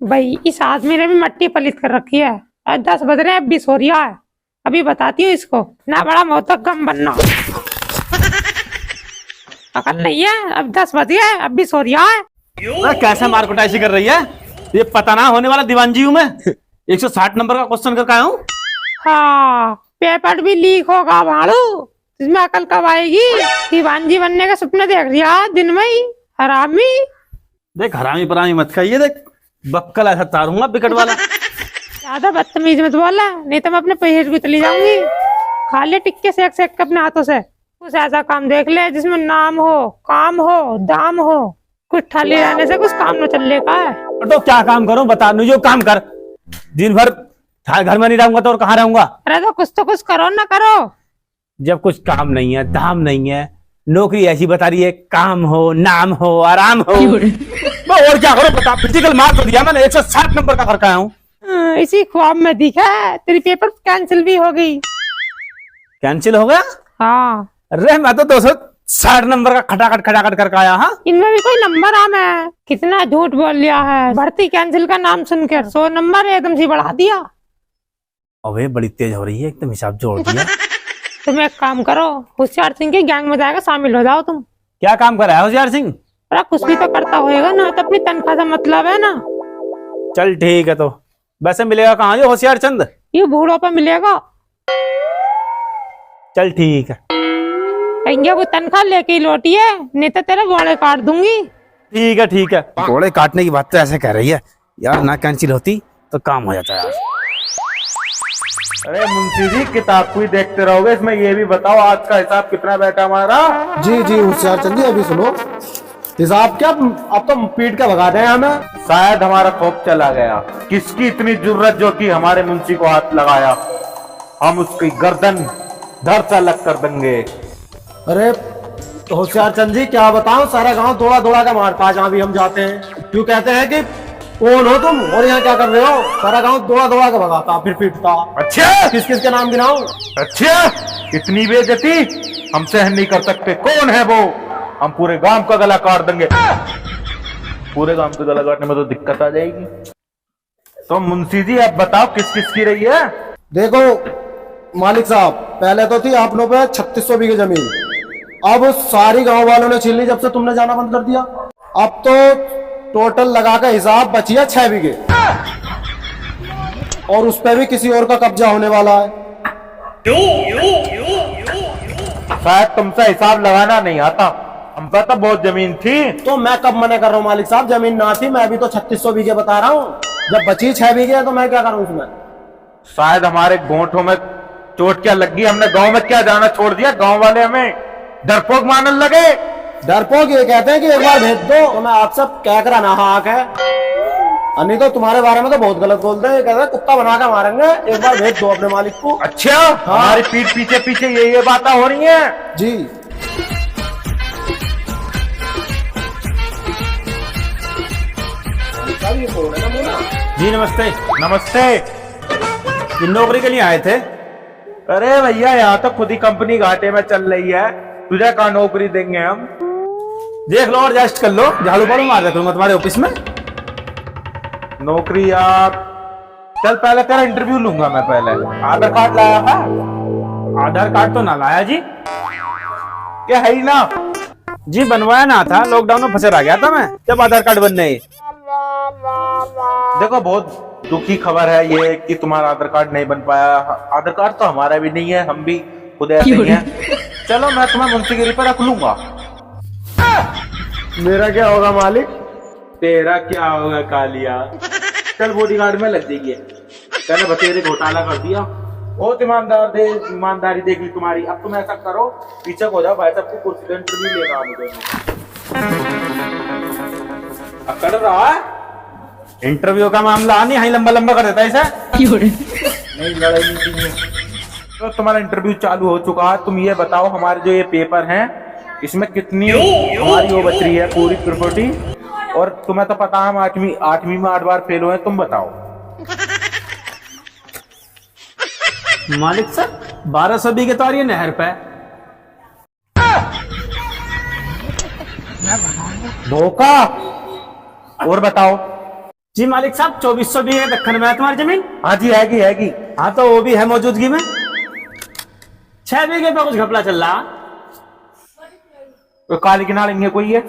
भाई इस आदमी ने भी मट्टी पलित कर रखी है। आज 10 बज रहे हैं, अब भी सो रिया है। अभी बताती हूँ इसको, ना बड़ा मोहतक गम बनना। अकल नहीं है, अब 10 बज गए, अब भी सो रिया है। कैसे मारकुटाई कर रही है? ये पता ना होने वाला दीवान जी हूँ मैं। 160 नंबर का क्वेश्चन करके आया हूँ। हाँ, पेपर भी लीक होगा भाड़ू, इसमें अकल कब आएगी? दीवान जी बनने का सपना देख रिया दिन में ही, हरामी। देख हरामी परामी मत खाइए, देख बक्कल ऐसा तारूंगा विकट वाला। ज्यादा बदतमीज मत बोला, नहीं तो मैं अपने पहेज भी चली जाऊंगी। खा ले टिक्के सेक सेक के अपने हाथों से। कुछ ऐसा काम देख ले जिसमें नाम हो, काम हो, दाम हो। कुछ ठाली रहने से कुछ काम न चलने का है। तो क्या काम करूं बता, जो काम कर। दिन भर घर में नहीं रहूंगा तो और कहाँ रहूंगा? अरे तो कुछ करो ना करो। जब कुछ काम नहीं है, दाम नहीं है, नौकरी ऐसी बता रही है काम हो, नाम हो, आराम हो। मैं और क्या करूं बता। फिजिकल मार तो दिया मैंने, 160 नंबर का करके आया हूँ। इसी ख्वाब में दिखा तेरी पेपर कैंसिल भी हो गई। कैंसिल हो गया? हाँ। अरे मैं तो 260 नंबर का खटाखट करके आया। हाँ, इनमें भी कोई नंबर आना है? कितना झूठ बोल लिया है। भर्ती कैंसिल का नाम सुनकर 100 नंबर एकदम से बढ़ा दिया। अबे बड़ी तेज हो रही है, एकदम हिसाब जोड़ दिया। तुम एक काम करो, होशियार सिंह के गैंग में जाकर शामिल हो जाओ तुम। क्या काम करा है होशियार सिंह? अरे कुछ भी तो करता होएगा ना, तो अपनी तनख्वाह से मतलब है ना। चल ठीक है, तो वैसे मिलेगा कहाँ ये होशियार चंद? ये बूढ़ों पर मिलेगा। चल ठीक है, कहेंगे वो तनख्वाह लेके ही लौटी है, नहीं तो तेरे घोड़े काट दूंगी। ठीक है ठीक है। घोड़े काटने की बात तो ऐसे कह रही है यार, ना कैंसिल होती तो काम हो जाता यार। अरे मुंशी जी, किताब को ही देखते रहोगे, इसमें ये भी बताओ आज का हिसाब कितना बैठा हमारा? जी जी होशियार चंद जी, अभी सुनो। हिसाब क्या, अब तो पीट के भगा दें हमें। शायद हमारा खौफ चला गया। किसकी इतनी जुर्रत जो कि हमारे मुंशी को हाथ लगाया? हम उसकी गर्दन धड़ से अलग कर देंगे। अरे तो होशियार चंद जी क्या बताओ, सारा गांव दौड़ा दौड़ा के मारता है जहाँ भी हम जाते हैं। क्यों कहते हैं कि कौन हो तुम और यहाँ क्या कर रहे हो? सारा गांव दौड़ा दौड़ा के भगाता फिर पीटता। अच्छा, किस किस के नाम गिनाऊं? अच्छा, इतनी बेइज्जती हम सहन नहीं कर सकते। कौन है वो? हम पूरे गांव का गला काट देंगे। पूरे गांव का गला काटने में तो दिक्कत आ जाएगी। तो मुंशी जी अब बताओ किस किस की रही है? देखो मालिक साहब, पहले तो थी आप लोगों पे 3600 बीघे जमीन, अब सारी गांव वालों ने छीन ली जब से तुमने जाना बंद कर दिया। अब तो टोटल लगा के हिसाब बची है 6 बीघे, और उस पर भी किसी और का कब्जा होने वाला है। शायद तुमसे हिसाब लगाना नहीं आता, हम पर तो बहुत जमीन थी। तो मैं कब मना कर रहा हूँ मालिक साहब, जमीन ना थी, मैं भी तो 3600 बीघे बता रहा हूँ। जब बची 6 बीघे है तो मैं क्या करूँ उसमें? शायद हमारे गोंठों में चोट क्या लग गई, हमने गांव में क्या जाना छोड़ दिया। गांव वाले हमें डरपोक मानने लगे। डरपोक ये कहते हैं कि एक बार भेज दो, तो मैं आपसे कह कर ना हाँ है, नहीं तो तुम्हारे बारे में तो बहुत गलत बोलते हैं। कहते हैं कुत्ता बना के मारेंगे, एक बार भेज दो अपने मालिक को। अच्छा, हाँ। हमारी पीठ पीछे पीछे ये बातें हो रही हैं। जी जी नमस्ते। नमस्ते। ये नौकरी के लिए आए थे? अरे भैया, यहाँ तो खुद ही कंपनी घाटे में चल रही है, तुझे कहाँ नौकरी देंगे हम? देख लो और एडजस्ट कर लो, झाड़ू पाड़ू मार रखूंगा तुम्हारे ऑफिस में। नौकरी यार, चल पहले तेरा इंटरव्यू लूंगा मैं। पहले आधार कार्ड लाया था? आधार कार्ड तो ना लाया जी। क्या है ही ना? जी बनवाया ना था, लॉकडाउन में फंसे रह गया था मैं, जब आधार कार्ड बनने। देखो बहुत दुखी खबर है ये कि तुम्हारा आधार कार्ड नहीं बन पाया। आधार कार्ड तो हमारा भी नहीं है, हम भी खुद ऐसे ही हैं। चलो मैं तुम्हें मुंशीगिरी पर रख लूंगा। मेरा क्या होगा मालिक? तेरा क्या होगा कालिया? चल बॉडीगार्ड में लग जाइए। पहले बतेरे घोटाला कर दिया, बहुत ईमानदारी देख ली तुम्हारी। अब तुम ऐसा करो, पीछे हो जाओ, भाई साहब को कुर्सी पे इंटरव्यू लेना मुझे। अब कर रहा है इंटरव्यू का मामला नहीं, यहीं लंबा लंबा कर देता है ऐसा। नहीं, लड़ाई नहीं है। तो तुम्हारा इंटरव्यू चालू हो चुका है। तुम ये बताओ, हमारे जो ये पेपर हैं इसमें कितनी हमारी वो बच रही है पूरी प्रॉपर्टी? और तुम्हें तो पता है हम आठवीं में 8 बार फेल हुए। तुम बताओ। मालिक साहब 1200 बीघे तो आ रही है नहर पे। धोखा। और बताओ। जी मालिक साहब, 2400 बीघे दक्कन में है तुम्हारी जमीन। हाँ जी, हैगी हैगी। हाँ तो वो भी है मौजूदगी में। 6 बीघे पे कुछ घपला चल रहा। तो काली किना लेंगे कोई है?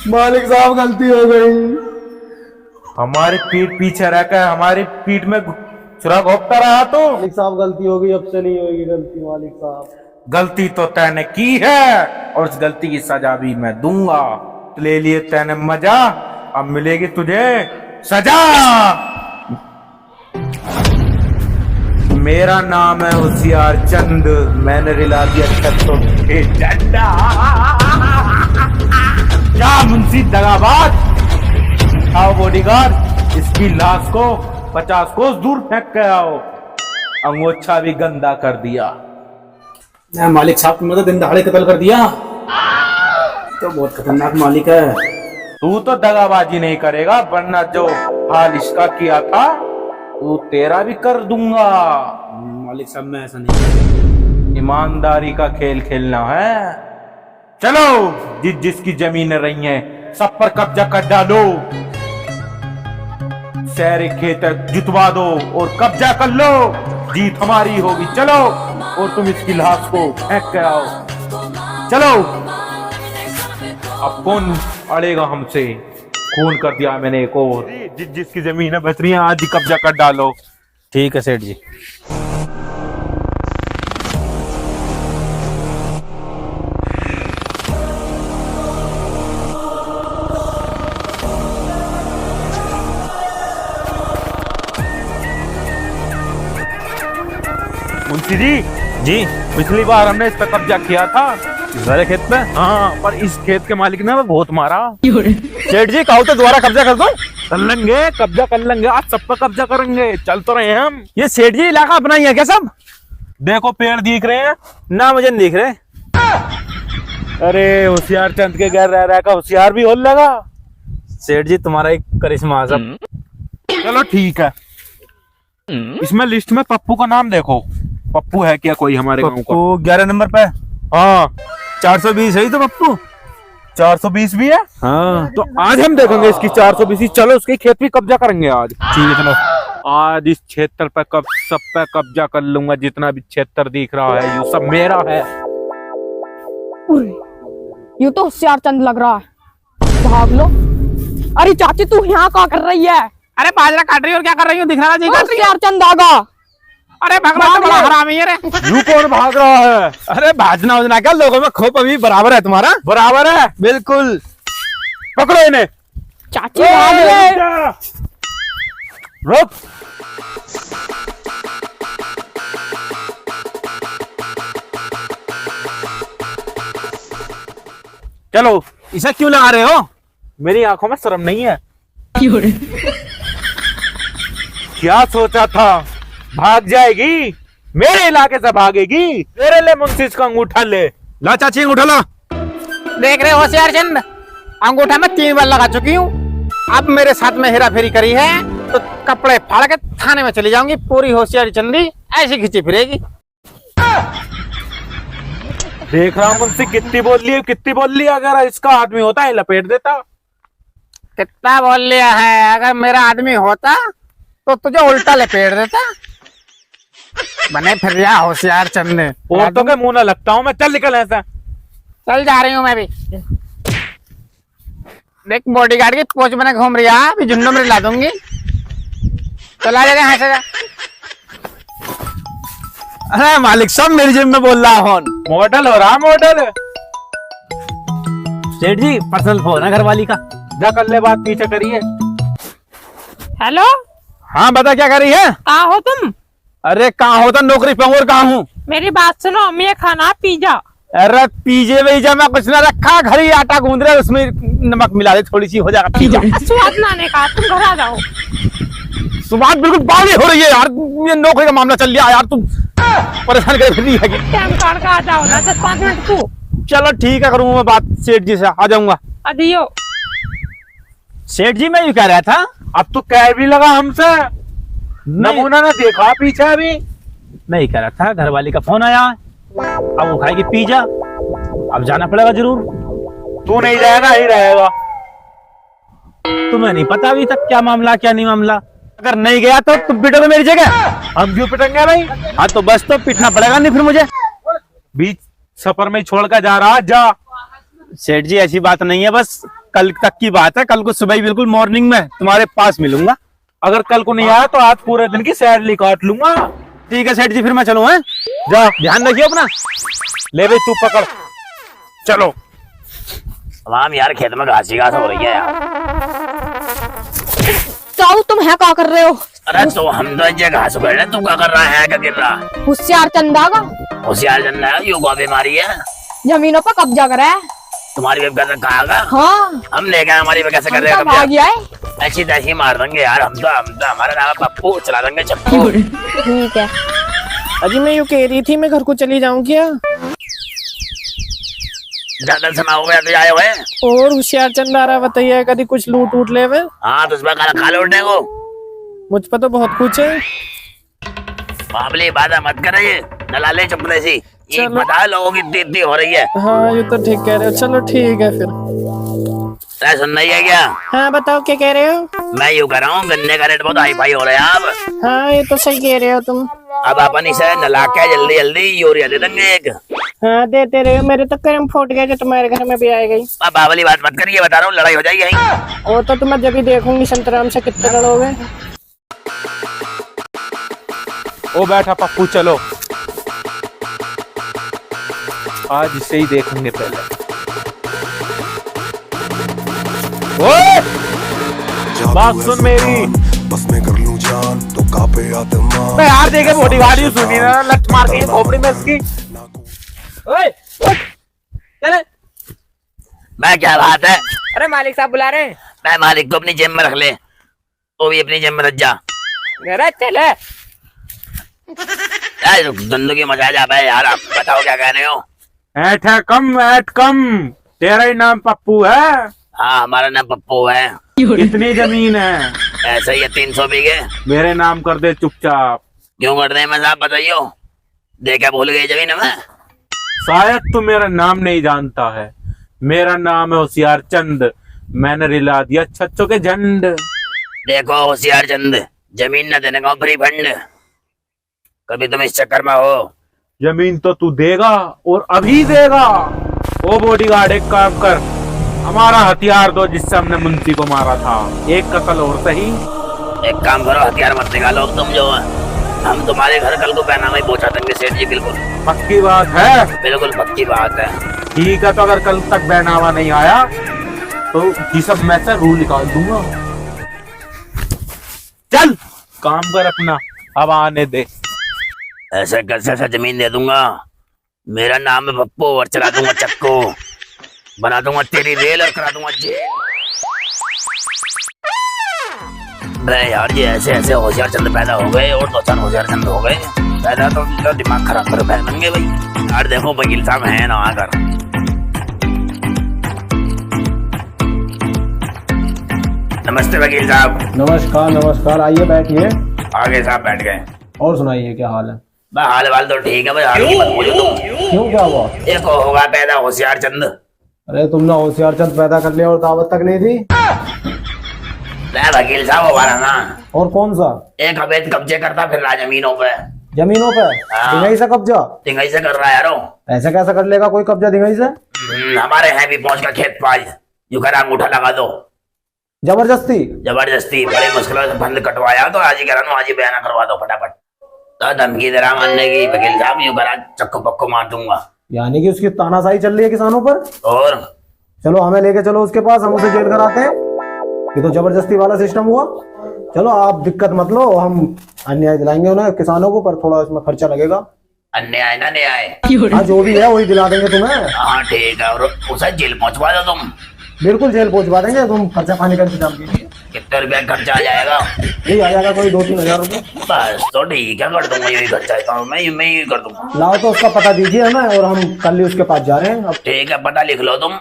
मालिक साहब गलती हो गई। हमारे पीठ पीछे रहकर हमारी पीठ में छुरा घोपता रहा तो। मालिक साहब गलती हो गई, अब से नहीं होगी गलती मालिक साहब। गलती तो तैने की है और उस गलती की सजा भी मैं दूंगा। ले लिए तैने मजा, अब मिलेगी तुझे सजा। मेरा नाम है होशियार चंद, मैंने रिला दिया छत्तों के डंडा। क्या मुंशी दगाबाज, आओ बॉडीगार्ड, इसकी लाश को 50 कोस दूर फेंक के आओ। अंगोछा भी गंदा कर दिया। मालिक साहब तुमने तो दिन दहाड़े कत्ल कर दिया। तो बहुत खतरनाक मालिक है। तू तो दगाबाजी नहीं करेगा, वरना जो हाल इसका किया था तू तेरा भी कर दूंगा। मालिक साहब मैं ऐसा नहीं। ईमानदारी का खेल खेलना है। चलो, जिसकी जमीनें रही हैं सब पर कब्जा कर डालो, सारे खेत जुतवा दो और कब्जा कर लो। जीत हमारी होगी। चलो, और तुम इसकी लाश को फेंक के आओ। चलो, अब कौन अड़ेगा हमसे? खून कर दिया मैंने एक और। जिसकी जमीन बच रही है आज ही कब्जा कर डालो। ठीक है सेठ जी। मुंशी जी, जी पिछली बार हमने इस पर कब्जा किया था। इस वाले खेत पे। हाँ, पर इस खेत के मालिक ने हमें बहुत मारा। सेठ जी कहो तो दोबारा कब्जा कर दो। कर लेंगे, कब्जा कर लेंगे, आज सब पर कब्जा करेंगे। चल तो रहे हैं हम। ये सेठ जी इलाका अपना ही है क्या सब? देखो पेड़ दिख रहे हैं ना, मुझे नहीं दिख रहे। अरे होशियार चंद के घर रह रहा का होशियार भी हो लगा। सेठ जी तुम्हारा एक करिश्मा सब। चलो ठीक है, इसमें लिस्ट में पप्पू का नाम देखो। पप्पू है क्या कोई हमारे गांव का? पप्पू 11 नंबर पे। हाँ, 420 है ही तो पप्पू। 420 भी है। हाँ तो आज हम देखेंगे इसकी 420। चलो, उसके खेत भी कब्जा करेंगे आज। ठीक है चलो। आज इस क्षेत्र पे सब पे कब्जा कर लूंगा। जितना भी क्षेत्र दिख रहा है ये सब मेरा है। ये तो होशियार चंद लग रहा है। भाग लो। अरे चाची तू यहाँ क्या कर रही है? अरे बाजरा काट रही हो और क्या कर रही हो? दिख रहा है होशियार चंद आगा। अरे भाग रहा है, बड़ा हरामी है रे। यू कौन भाग रहा है? अरे भाजना उजना क्या, लोगों में खोप अभी बराबर है तुम्हारा। बराबर है, बिल्कुल। पकड़ो इन्हें। चाची भाग ले। रुक। चलो, इसे क्यों लगा रहे हो? मेरी आंखों में शर्म नहीं है? क्या सोचा था भाग जाएगी? मेरे इलाके से भागेगी? तेरे ले मुंशी का अंगूठा ले। ला चाची अंगूठा ला। देख रहे हो होशियार चंद, अंगूठा में 3 बार लगा चुकी हूँ। अब मेरे साथ में हेरा फेरी करी है तो कपड़े फाड़ के थाने में चली जाऊंगी। पूरी होशियारी चंदी ऐसी खिंची फिरेगी। देख रहा हूं मुंशी कितनी बोल ली है, कितनी बोल ली। अगर इसका आदमी होता है लपेट देता। कितना बोल लिया है? अगर मेरा आदमी होता तो तुझे उल्टा लपेट देता। बने फिर रहा होशियार चंद। औरतों के मुंह ना लगता हूं मैं। चल निकल ऐसा। चल जा रही हूँ मैं भी। देख बॉडीगार्ड की पोच बने घूम रही है, अभी झुंडों में ला दूंगी। चला जा यहाँ से। अरे मालिक साहब मेरी जेब में बोल रहा हूँ। मॉडल हो रहा, मॉडल। सेठ जी पर्सनल फोन है घरवाली का। जा कर ले बात, पीछे करिए। हेलो, हाँ बता क्या कर रही है? कहाँ हो तुम? अरे कहाँ होता नौकरी पे और कहाँ हूँ? मेरी बात सुनो, मैं खाना पिज्जा। अरे पीजे वहीजा में कुछ ना रखा, घर ही आटा गूंद रहे, उसमें नमक मिला दे, थोड़ी सी हो जाएगा पिज्जा। स्वाद लाने का, तुम घर आ जाओ। सुबह बिल्कुल बावली हो रही है यार। ये नौकरी का मामला चल रहा यार, तुम परेशान कर रही है। टाइम काट का आ जाओ ना, 10-5 मिनट तू। चलो ठीक है, करूँ मैं बात सेठ जी से, आ जाऊंगा। अधियो सेठ जी मैं ये कह रहा था, अब तो कह भी लगा हमसे। नमूना ना देखा पीछे अभी। मैं ये कह रहा था घरवाली का फोन आया, अब वो खाएगी पिज्जा, अब जाना पड़ेगा जरूर। तू नहीं जाएगा, ही रहेगा। तुम्हें नहीं पता अभी तक क्या मामला क्या नहीं मामला। अगर नहीं गया तो तुम पिटोगे मेरी जगह। हम क्यों पिटेंगे भाई? हाँ तो बस तो पिटना पड़ेगा नहीं फिर मुझे। बीच सफर में छोड़ कर जा रहा जा। सेठ जी ऐसी बात नहीं है, बस कल तक की बात है। कल को सुबह ही बिल्कुल मॉर्निंग में तुम्हारे पास मिलूंगा। अगर कल को नहीं आया तो आज पूरे दिन की सैलरी काट लूंगा। ठीक है सेठ जी, फिर मैं चलूँ हैं? जा, ध्यान रखिए अपना। ले भाई तू पकड़, चलो। तमाम यार खेत में घास ही घास हो रही है यार। चाऊ तुम है क्या कर रहे हो? अरे तो हम तो ये घास उगड़ रहे, तू क्या कर रहा है? क्या गिर रहा? होशियार चंदा का होशियार जनना है, योगा बीमारी है। जमीनों पर कब्जा करा है। तुम्हारी बेब कैसे कहा? हाँ हम ले गए, हमारी बेब कैसे कर रहे हम हैं तो भाग कब्जा? गया है। ऐसी तैसी मार देंगे यार। हम तो हमारा नाम है पप्पू, चला देंगे चप्पू। ठीक है। अजी मैं यूँ कह रही थी मैं घर को चली जाऊँ क्या? ज्यादा समय हो गया तो आए हुए। और होशियार चंद आ रहा, बताइए कभी कुछ लूट उठ ले में? हाँ तो उसमें खा लौटने को मुझ पर तो बहुत कुछ है। मामले बाधा मत करे, नलाले चप्पले सी। ये चलो। बता लोगों की इतनी हो रही है। हाँ ये तो ठीक कह रहे हो। चलो ठीक है फिर। अरे सुन रही है क्या? हाँ बताओ क्या कह रहे हो? मैं यूँ कर रहा हूँ, गन्ने का रेट बहुत हाई फाई हो रहा है अब। हाँ ये तो सही कह रहे हो तुम। अब अपन इसे नला के जल्दी जल्दी यूरिया दे देंगे एक। हाँ देते रहे। मेरे तो कर्म फूट गया जो तुम्हारे घर में भी आए गई। अब बावली बात मत करिए, बता रहा हूँ लड़ाई हो जाएगी यहीं। वो तो मैं जब ही देखूंगी संतराम से कितने लड़ोगे। ओ बैठा पप्पू, चलो आज इसे ही देखेंगे पहले। ओए बात सुन मेरी। बस मैं कर लूं जान तो कापे आत्मा। मैं यार देखे मोटी गाड़ी सुनी ना, लट मार के खोपड़ी में इसकी। ओए चले। मैं क्या बात है? अरे मालिक साहब बुला रहे हैं। मैं मालिक को अपनी जेब में रख ले, वो भी अपनी जेब में रख जा। अरे चले। यार धंधों की मजा जा पाए यार। आप बताओ क्या कह रहे हो? ऐठ कम, तेरा ही नाम पप्पू है? हाँ हमारा नाम पप्पू है। कितनी जमीन है? ऐसा ही है 300 बीघे। मेरे नाम कर दे चुपचाप। क्यों कर दे मैं साहब, बताइयो। देखा भूल गई जमीन में। शायद तू मेरा नाम नहीं जानता है। मेरा नाम है होशियार चंद। मैंने रिला दिया छच्चों के झंड। देखो होशियार चंद, जमीन न देने का फ्री फंड। कभी तुम इस चक्कर में हो? जमीन तो तू देगा और अभी देगा। ओ बॉडीगार्ड एक काम कर, हमारा हथियार दो जिससे हमने मुंशी को मारा था। एक कत्ल और सही। एक काम करो, हथियार मत निकालो तुम जो है। हम तुम्हारे घर कल को पहनावा ही पहुंचा देंगे सेठ जी। बिल्कुल पक्की बात है? बिल्कुल पक्की बात है। ठीक है, तो अगर कल तक बहनावा नहीं आया तो ये सब मैं से रूल निकाल दूंगा। चल काम कर अपना, अब आने दे। ऐसे कैसे ऐसा जमीन दे दूंगा। मेरा नाम है पप्पू और चला दूंगा चक्कू, बना दूंगा तेरी रेल और करा दूंगा जेल। बे यार ये ऐसे ऐसे होशियार चंद पैदा हो गए और 2-4 होशियार चंद हो गए पैदा, तो दिमाग खराब कर बन गए भाई। यार देखो वकील साहब है ना आकर। नमस्ते वकील साहब। नमस्कार नमस्कार, आइए बैठिए। आगे साहब बैठ गए। और सुनाइए क्या हाल है? बस हाल वाल तो ठीक है, बस हाल की मत पूछो तुम। क्यों, क्या हुआ? एक होगा पैदा होशियार चंद। अरे तुमने होशियार चंद पैदा कर लिया और दावत तक नहीं थी? मैं वकील साहब हमारा ना और कौन सा? एक अवैध कब्जे करता फिर रहा जमीनों पे। जमीनों पे? हाँ। दिगाई से कब्जा? तिंगाई से कर रहा है यारो। ऐसा कैसा कर लेगा कोई कब्जा दिगाई से? हमारे हैं भी पहुंच का खेत पाज, जो करा अंगूठा लगा दो। जबरदस्ती? जबरदस्ती बड़ी मुश्किलों से फंड कटवाया तो आज ही करा आज ही बयाना करवा दो फटाफट। तो धमकी दे रहा मानने की वकील साहब, यूं करा चक्कू पक्कू मार दूंगा। यानी कि उसकी तानाशाही चल रही है किसानों पर? और चलो हमें लेके चलो उसके पास, हम उसे जेल कराते हैं। ये तो जबरदस्ती वाला सिस्टम हुआ। चलो आप दिक्कत मत लो, हम अन्याय दिलाएंगे उन्हें किसानों को, पर थोड़ा इसमें खर्चा लगेगा। अन्याय ना न्याय। हाँ जो भी है वही दिला देंगे तुम्हें। हाँ ठीक है, और उसे जेल पहुंचवा दो तुम। बिल्कुल जेल पहुंचवा देंगे, तुम खर्चा पानी का इंतजाम कीजिए। कितने रुपया खर्चा आ जाएगा? यही आ जाएगा कोई 2-3 हजार रुपये। बस तो ठीक है, कर दूंगा यही खर्चा। मैं यही कर दूंगा। लाओ तो उसका पता दीजिए हमें, और हम कल ही उसके पास जा रहे हैं। अब ठीक है, पता लिख लो तुम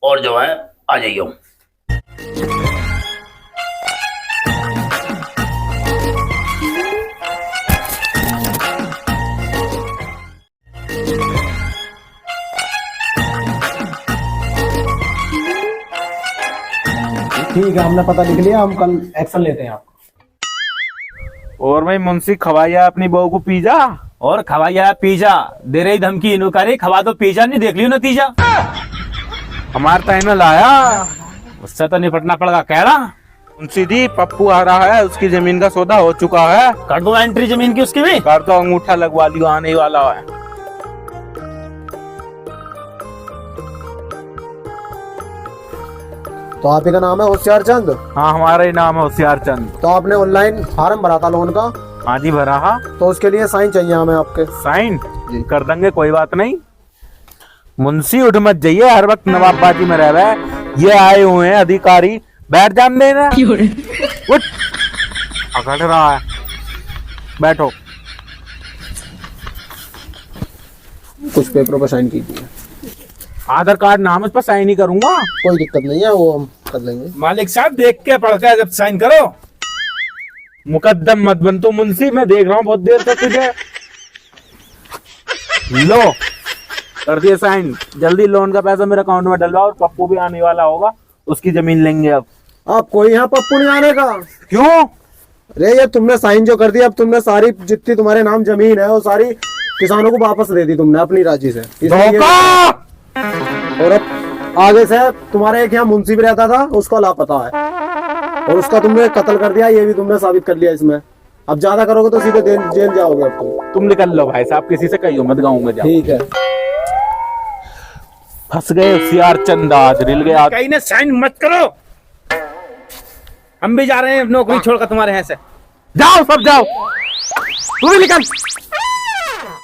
और जो है आ जाइयो। ठीक है, हमने पता लिख लिया, हम कल एक्शन लेते हैं आपको। और भाई मुंशी खवाइया अपनी बहू को पिज्जा। और खवाइया पिज्जा दे रही धमकी इनो करे खवा दो पिज्जा, नहीं देख लियो नतीजा। हमारे तहने लाया। उससे तो निपटना पड़ेगा कह रहा। मुंशी जी पप्पू आ रहा है, उसकी जमीन का सौदा हो चुका है। कर दो एंट्री जमीन की उसकी भी। कर दो, अंगूठा लगवा लियो, आने वाला है। तो आप ही का नाम है होशियार चंद? हाँ, हमारा ही नाम है होशियार चंद। तो आपने ऑनलाइन फॉर्म भरा था लोन का? हाँ जी, भरा हा। तो उसके लिए साइन चाहिए हमें आपके। साइन कर देंगे, कोई बात नहीं। मुंशी उठ मत जाइए, हर वक्त नवाबबाजी में रह रहा है। ये आए हुए हैं अधिकारी, बैठ जान देना। उठ, अकड़ रहा है, बैठो। कुछ पेपरों पर साइन कीजिए। आधार कार्ड नाम उस पर साइन ही करूंगा। कोई दिक्कत नहीं है, वो हम कर लेंगे। मालिक साहब देख के पढ़ के जब साइन करो। मुकद्दम मत बन तो मुंशी, मैं देख रहा हूँ बहुत देर तक तुझे। लो, कर दिए साइन। जल्दी लोन का पैसा मेरे अकाउंट में डलवाओ, और पप्पू भी आने वाला होगा, उसकी जमीन लेंगे। अब आपको यहाँ पप्पू नहीं आने का? क्यों? अरे ये तुमने साइन जो कर दिया, अब तुमने सारी जितनी तुम्हारे नाम जमीन है वो सारी किसानों को वापस दे दी तुमने अपनी राजी से। और अब आगे से तुम्हारे एक यहाँ मुंशी भी रहता था, उसको लापता है, और उसका तुमने कत्ल कर दिया, ये भी तुमने साबित कर लिया इसमें। अब ज्यादा करोगे तो सीधे जेल जाओगे। अब तुम निकल लो भाई साहब, किसी से कहियो मत, गाँव में जाओ। ठीक है। फंस गए होशियार चंद, आज रिल गया। कहीं ने साइन मत करो, हम भी जा रहे हैं नौकरी छोड़कर तुम्हारे यहाँ से। जाओ सब जाओ, तू भी निकल।